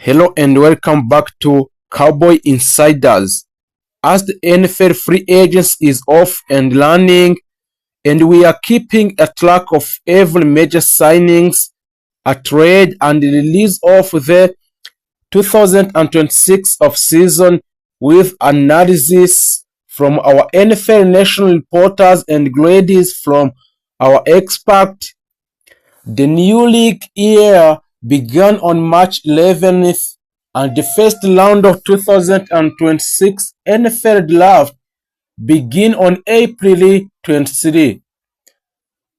Hello and welcome back to Cowboy Insiders. As the NFL free agency is off and running, and we are keeping a track of every major signings, a trade, and release of the 2026 off-season with analysis from our NFL national reporters and grades from our experts. The new league year began on March 11th, and the first round of 2026 NFL Draft begin on April 23.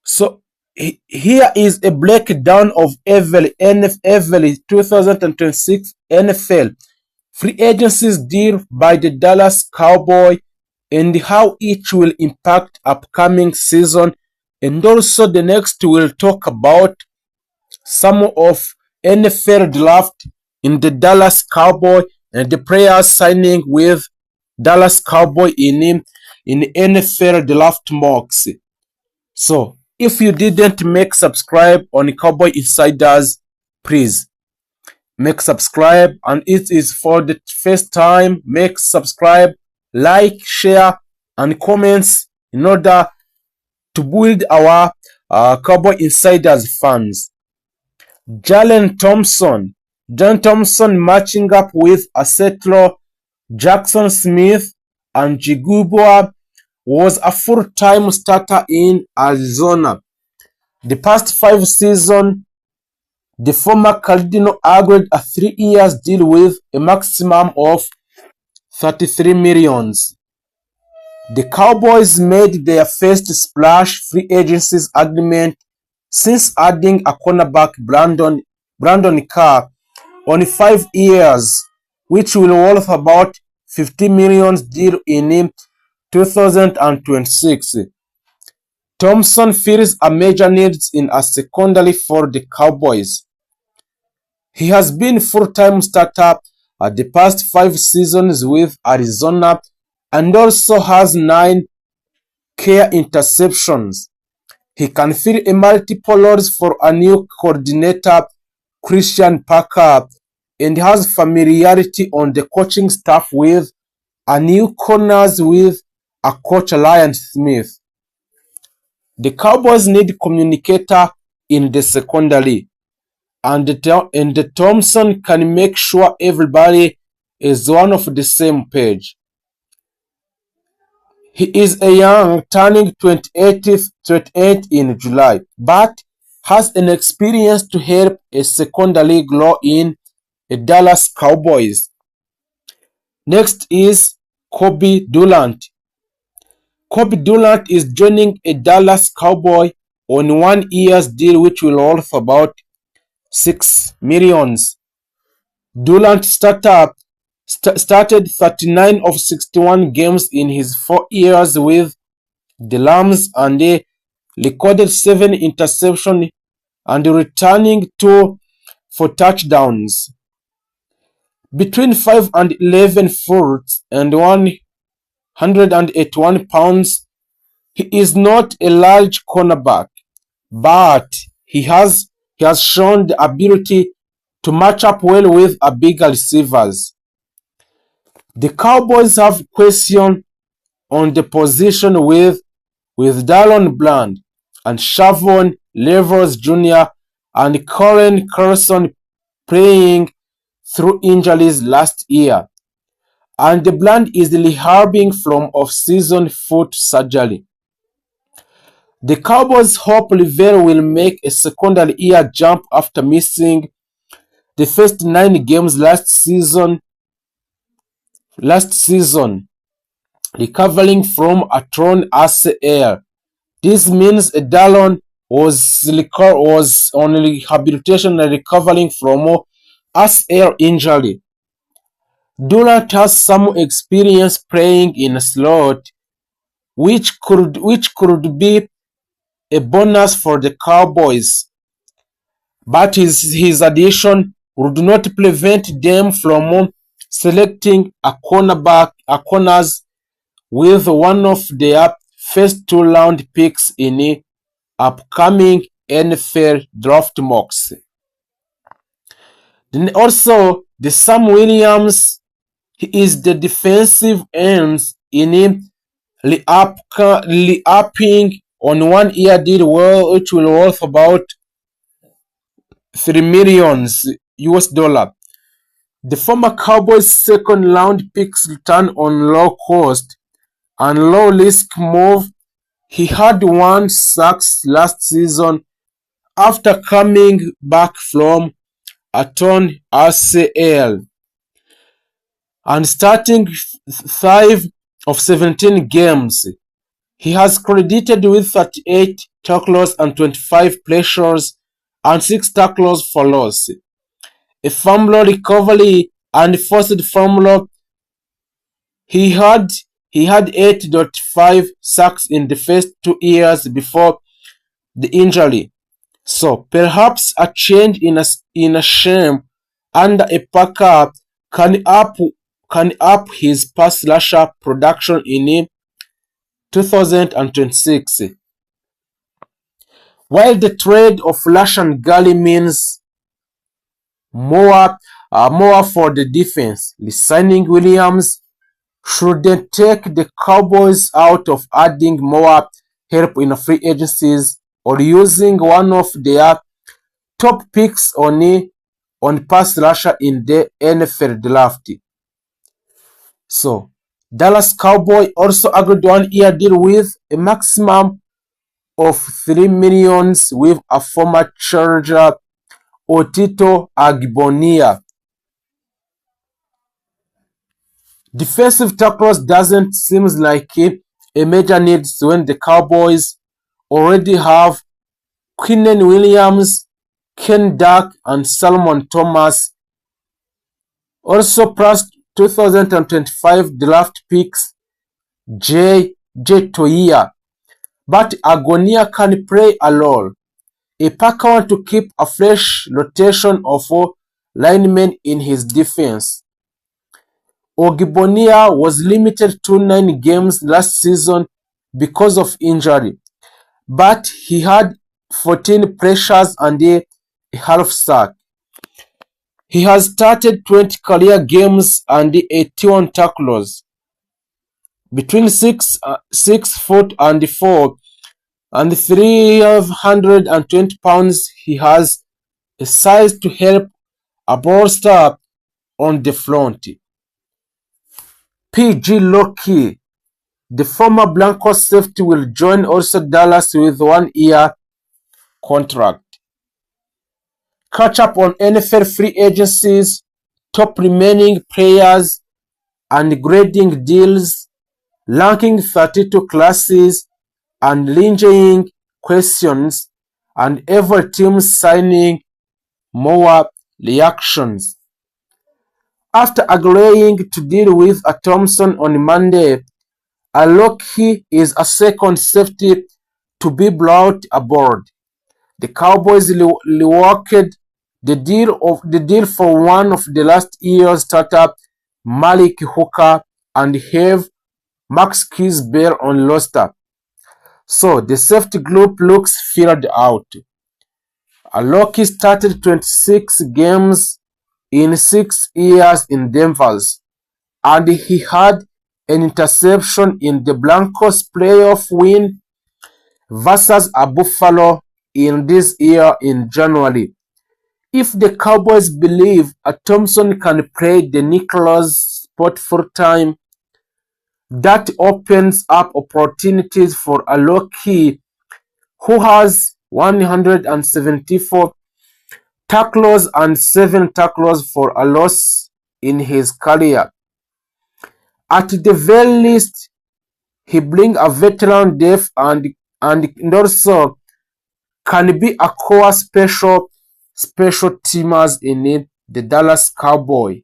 So here is a breakdown of every 2026 NFL free agencies deal by the Dallas Cowboys and how each will impact upcoming season. And also the next we'll talk about some of NFL draft in the Dallas Cowboy and the players signing with Dallas Cowboy in NFL draft mocks. So if you didn't make subscribe on Cowboy Insiders, please make subscribe, and it is for the first time. Make subscribe, like, share, and comments in order to build our Cowboy Insiders fans. Jalen Thompson. John Thompson matching up with Asetlo, Jackson Smith, and Jigubua was a full-time starter in Arizona. The past 5 seasons, the former Cardinal agreed a 3-year deal with a maximum of $33 million. The Cowboys made their first splash free agency agreement since adding a cornerback Brandon Carr on 5 years, which will worth about $50 million deal in 2026. Thompson fills a major need in a secondary for the Cowboys. He has been full-time starter at the past 5 seasons with Arizona and also has 9 career interceptions. He can fill a multiple roles for a new coordinator, Christian Parker, and has familiarity on the coaching staff with a new corners with a coach Ryan Smith. The Cowboys need communicator in the secondary, and the Thompson can make sure everybody is on of the same page. He is a young, turning 28 in July, but has an experience to help a secondary grow in a Dallas Cowboys. Next is Kobe Durant. Kobe Durant is joining a Dallas Cowboy on 1 year's deal which will worth about $6 million. Durant started 39 of 61 games in his 4 years with the Rams and they recorded 7 interceptions and returning 2 for touchdowns. Between 5 and 11 foot and 181 pounds, he is not a large cornerback, but he has shown the ability to match up well with a bigger receivers. The Cowboys have question on the position with Dallon Bland and Shavon Levers Jr. and Colin Carson playing through injuries last year, and the Bland is rehabbing from off-season foot surgery. The Cowboys hope Rivera will make a secondary year jump after missing the first 9 games last season, recovering from a torn ACL. This means Dallon was on rehabilitation and recovering from ACL injury. Durant has some experience playing in a slot, which could be a bonus for the Cowboys, but his addition would not prevent them from selecting a corners with one of their first 2-round picks in upcoming NFL draft mocks. Then also, The Sam Williams, he is the defensive end in re-upping on 1 year deal which will worth about $3 million US. The former Cowboys second round picks return on low cost and low risk move. He had 1 sack last season after coming back from a torn ACL and starting 5 of 17 games. He has credited with 38 tackles and 25 pressures and 6 tackles for loss, a fumble recovery and forced fumble. He had 8.5 sacks in the first 2 years before the injury. So perhaps a change in a scheme under a Packer can up his pass rusher production in 2026. While the trade of Rashan Gary means more for the defense, re-signing Williams shouldn't take the Cowboys out of adding more help in free agencies or using one of their top picks on pass rusher in the NFL draft. So, Dallas Cowboys also agreed 1 year deal with a maximum of $3 million with a former Charger, Otito Agbonia. Defensive tackles doesn't seem like a major need when the Cowboys already have Quinnen Williams, Ken Duck, and Solomon Thomas. Also plus 2025 draft picks J. Toia. But Agonia can play a role. A Packer wants to keep a fresh rotation of linemen in his defense. Ogbonia was limited to 9 games last season because of injury, but he had 14 pressures and a half sack. He has started 20 career games and 81 tackles. Between 6 foot and 4 and 320 pounds, he has a size to help a bolster on the front. PG Loki, the former Broncos safety, will join also Dallas with 1 year contract. Catch up on NFL free agencies, top remaining players, and grading deals, ranking 32 classes, and lingering questions, and every team signing more reactions. After agreeing to deal with a Thompson on Monday, Aloki is a second safety to be brought aboard. The Cowboys reworked the deal for one of the last year's starter, Malik Hooker, and have Max Kisbell on roster. So the safety group looks filled out. Aloki started 26 games in 6 years in Denver, and he had an interception in the Broncos playoff win versus a Buffalo in this year in January. If the Cowboys believe a Thompson can play the nickel spot full time, that opens up opportunities for Aloki, who has 174 tackles and 7 tackles for a loss in his career. At the very least, he brings a veteran depth and also can be a core special teamers in the Dallas Cowboys.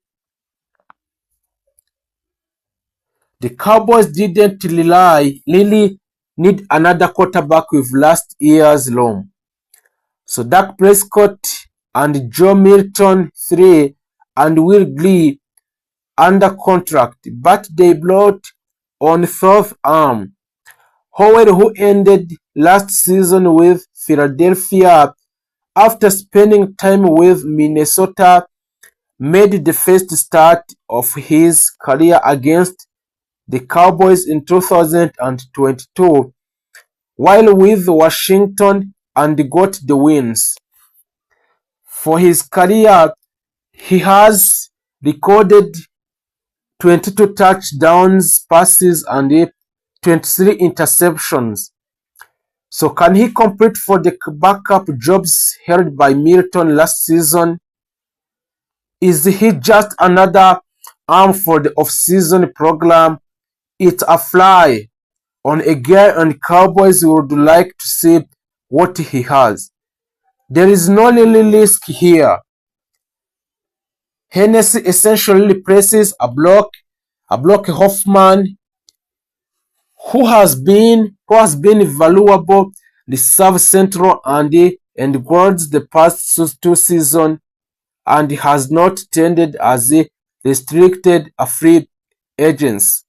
The Cowboys didn't really need another quarterback with last year's loan. So Dak Prescott and Joe Milton III and Will Glee under contract, but they brought on fourth arm Howard, who ended last season with Philadelphia after spending time with Minnesota made the first start of his career against the Cowboys in 2022 while with Washington and got the wins. For his career, he has recorded 22 touchdowns, passes, and 23 interceptions. So can he compete for the backup jobs held by Milton last season? Is he just another arm for the off-season program? It's a fly on a guy, and Cowboys would like to see what he has. There is no really risk here. Hennessy essentially replaces a block Hoffman who has been valuable reserve central and guards the past two seasons and has not tended as a restricted free agents.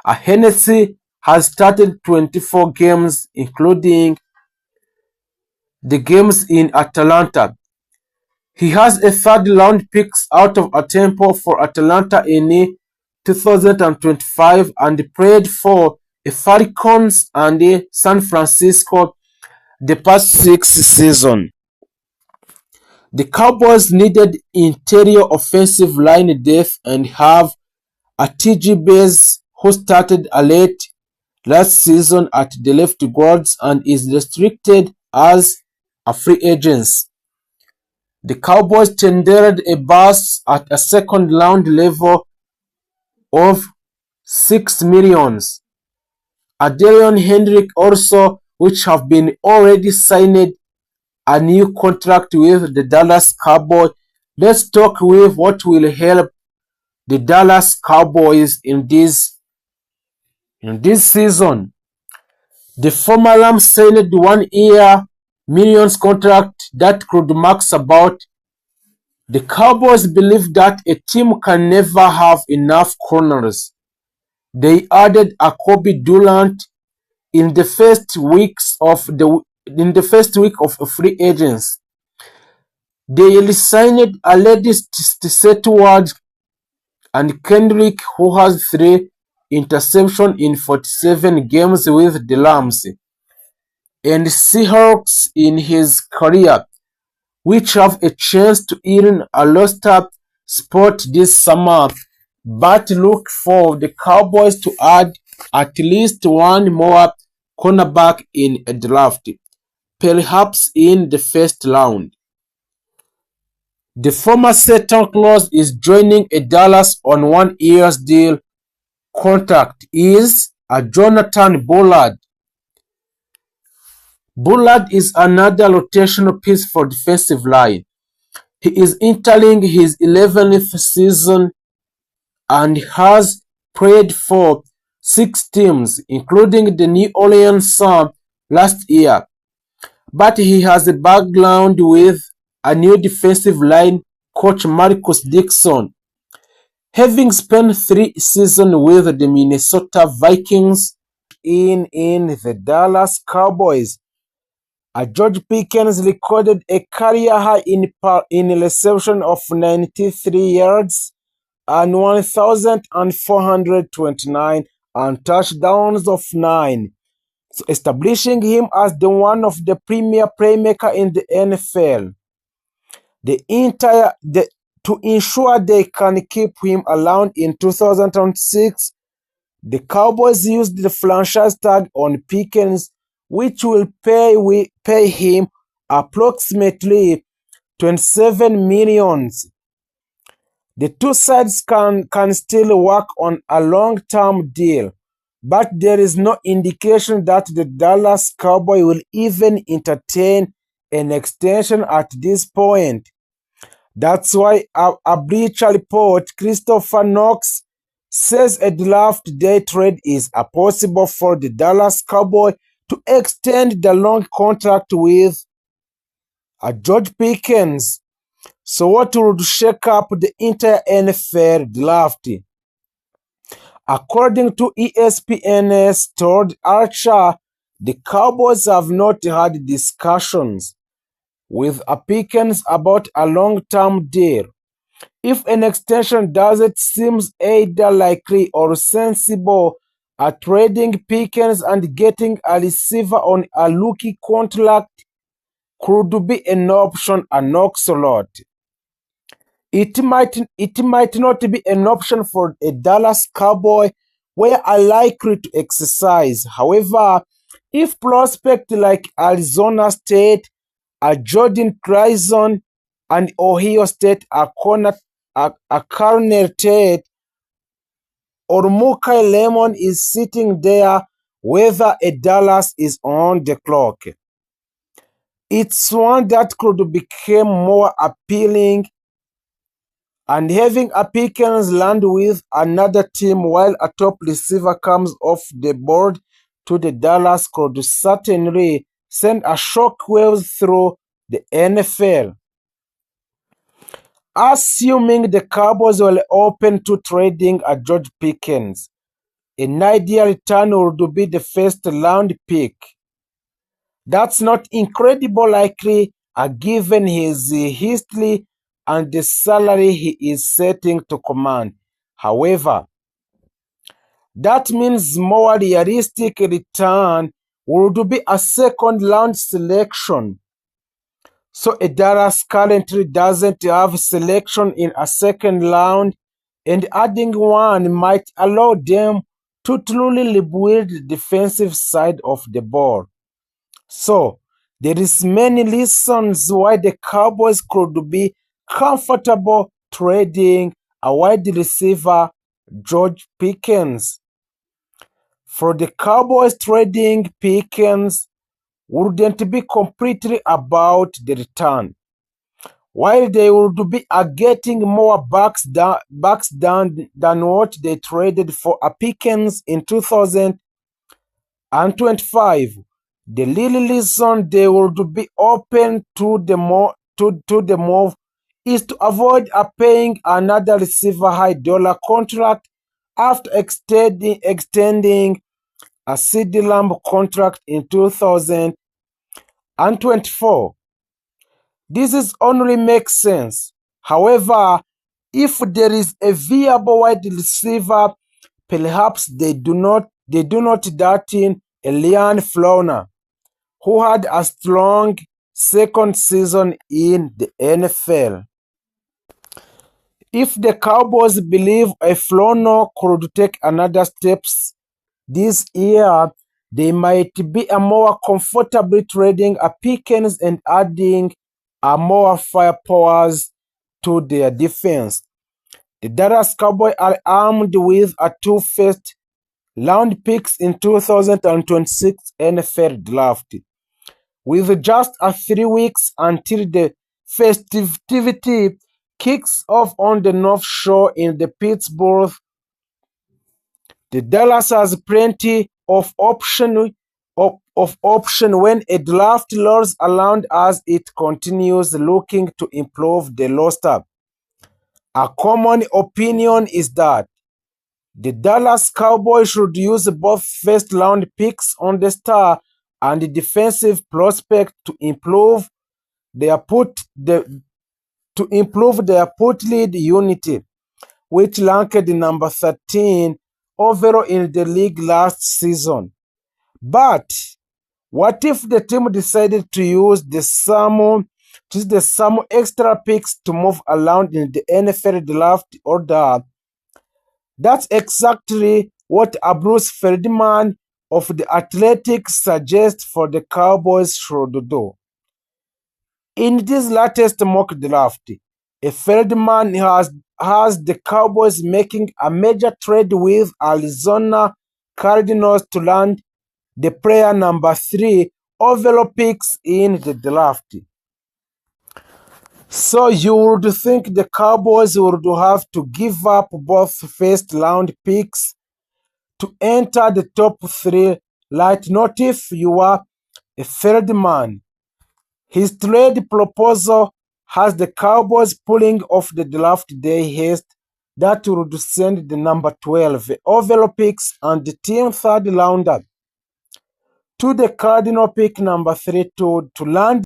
Hennessy has started 24 games, including the games in Atlanta. He has a third-round pick out of Tampa for Atlanta in 2025 and played for the Falcons and San Francisco the past 6 seasons. The Cowboys needed interior offensive line depth and have a TG Bass who started late last season at the left guards and is restricted as a free agent. The Cowboys tendered a bus at a second-round level of $6 million. Adrian Hendrick also, which have been already signed a new contract with the Dallas Cowboys. Let's talk with what will help the Dallas Cowboys in this season. The former Rams signed 1 year millions contract that could max about. The Cowboys believe that a team can never have enough corners. They added a Kobe Durant in the first week of free agents. They re-signed a lady Setward and Kendrick, who has 3 interceptions in 47 games with the Rams, and Seahawks in his career, which have a chance to earn a roster spot this summer. But look for the Cowboys to add at least one more cornerback in a draft, perhaps in the first round. The former Santa Claus is joining a Dallas on 1 year deal. Contract is a Jonathan Bullard. Bullard is another rotational piece for defensive line. He is entering his 11th season and has played for 6 teams, including the New Orleans Saints last year. But he has a background with a new defensive line coach Marcus Dixon, having spent 3 seasons with the Minnesota Vikings in the Dallas Cowboys. George Pickens recorded a career high in reception of 93 yards and 1,429 and touchdowns of 9, so establishing him as one of the premier playmakers in the NFL. To ensure they can keep him around in 2006, the Cowboys used the franchise tag on Pickens, which will pay him approximately $27 million. The two sides can still work on a long-term deal, but there is no indication that the Dallas Cowboys will even entertain an extension at this point. That's why a Bleacher Report, Christopher Knox, says a draft day trade is possible for the Dallas Cowboys to extend the long contract with George Pickens. So what would shake up the entire NFL draft? According to ESPN's Todd Archer, the Cowboys have not had discussions with Pickens about a long-term deal. If an extension doesn't seem either likely or sensible, trading Pickens and getting a receiver on a rookie contract could be an option, an oxalot. It might not be an option for a Dallas Cowboy where are likely to exercise. However, if prospects like Arizona State, Jordan Grayson, and Ohio State are Corner Tate, or Mukai Lemon is sitting there whether a Dallas is on the clock, it's one that could become more appealing, and having a Pickens land with another team while a top receiver comes off the board to the Dallas could certainly send a shockwave through the NFL. Assuming the Cowboys were open to trading a George Pickens, an ideal return would be the first round pick. That's not incredibly likely given his history and the salary he is setting to command. However, that means more realistic return would be a second round selection. So a Dallas currently doesn't have selection in a second round, and adding one might allow them to truly rebuild the defensive side of the ball. So there is many reasons why the Cowboys could be comfortable trading a wide receiver, George Pickens. For the Cowboys, trading Pickens wouldn't be completely about the return. While they would be getting more bucks than what they traded for a Pickens in 2025, the real reason they would be open to the move is to avoid paying another receiver high dollar contract after extending a CeeDee Lamb contract in 2024. This only makes sense. However, if there is a viable wide receiver, perhaps they do not dart in Elian Flowner, who had a strong second season in the NFL. If the Cowboys believe a Flowner could take another steps this year, they might be more comfortably trading a Pickens and adding more firepower to their defense. The Dallas Cowboys are armed with two first-round picks in 2026 NFL Draft. With just 3 weeks until the festivity kicks off on the North Shore in the Pittsburgh, the Dallas has plenty of option when a draft rolls around as it continues looking to improve the roster. A common opinion is that the Dallas Cowboys should use both first-round picks on the star and the defensive prospect to improve their put lead unity, which ranked number 13 overall in the league last season. But what if the team decided to use some extra picks to move around in the NFL draft order? That's exactly what Bruce Feldman of The Athletic suggests for the Cowboys should do. In this latest mock draft, Feldman has the Cowboys making a major trade with Arizona Cardinals to land the player number 3 overall picks in the draft. So you would think the Cowboys would have to give up both first-round picks to enter the top 3, right? Not if you are a Feldman. His trade proposal has the Cowboys pulling off the draft day haste that would send the number 12 overall picks and the team third rounder to the Cardinal pick number 3 to land